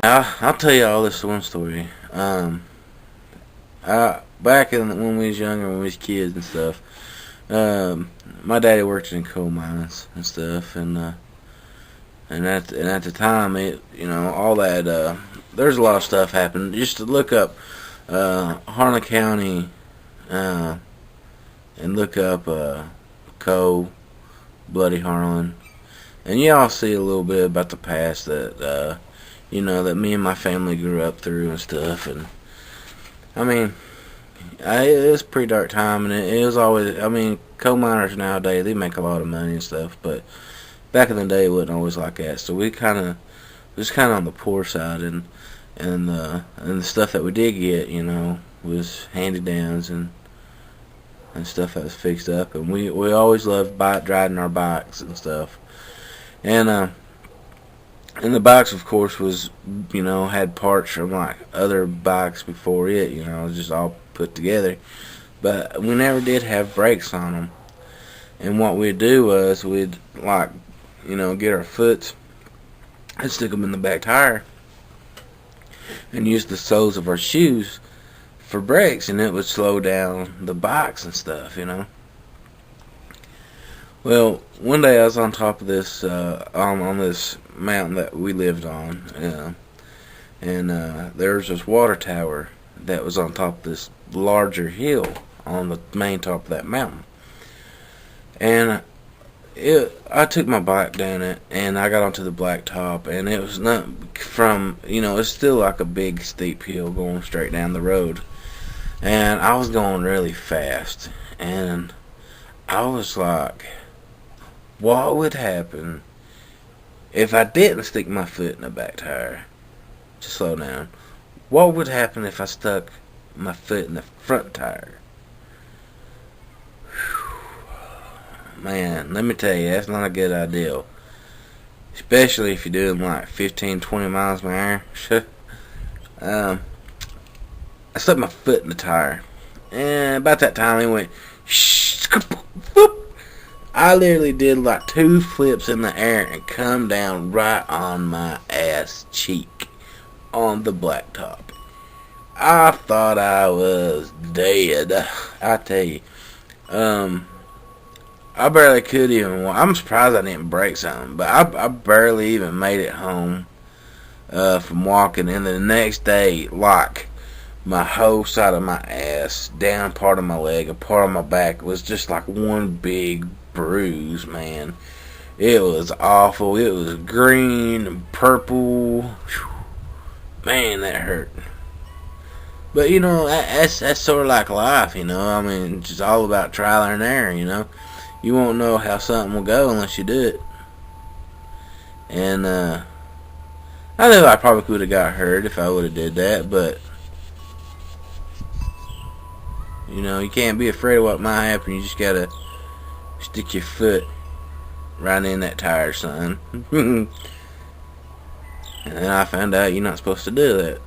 I'll tell you all this one story. Back when we was younger, when we was kids and stuff, my daddy worked in coal mines and stuff, and at the time, all that there's a lot of stuff happened. Just to look up Harlan County, and look up coal, Bloody Harlan, and y'all see a little bit about the past that me and my family grew up through and stuff. And I mean, it was a pretty dark time, and it was always. I mean, coal miners nowadays they make a lot of money and stuff, but back in the day it wasn't always like that. So we was kind of on the poor side, and the stuff that we did get, was hand downs and stuff that was fixed up, and we always loved riding our bikes and stuff, and the bikes, of course, was, had parts from like other bikes before it, just all put together. But we never did have brakes on them. And what we'd do was we'd get our foots and stick them in the back tire and use the soles of our shoes for brakes, and it would slow down the bikes and stuff. Well, one day I was on top of this, on this mountain that we lived on, and there was this water tower that was on top of this larger hill on the main top of that mountain. And I took my bike down it, and I got onto the blacktop, and it was not it's still like a big steep hill going straight down the road. And I was going really fast, and I was like, what would happen if I didn't stick my foot in the back tire to slow down? What would happen if I stuck my foot in the front tire? Whew. Man, let me tell you, that's not a good idea. Especially if you're doing like 15, 20 miles an hour. I stuck my foot in the tire, and about that time it went shh, boop. I literally did like 2 flips in the air and come down right on my ass cheek on the blacktop. I thought I was dead. I tell you, I barely could even walk. I'm surprised I didn't break something, but I barely even made it home from walking. And the next day, my whole side of my ass, down part of my leg, a part of my back was just like one big bruise, man. It was awful. It was green and purple. Whew. Man, that hurt. But that's sort of like life, I mean, it's just all about trial and error, You won't know how something will go unless you do it. And I know I probably would have got hurt if I would have did that, but you can't be afraid of what might happen. You just gotta stick your foot right in that tire, son. And then I found out you're not supposed to do that.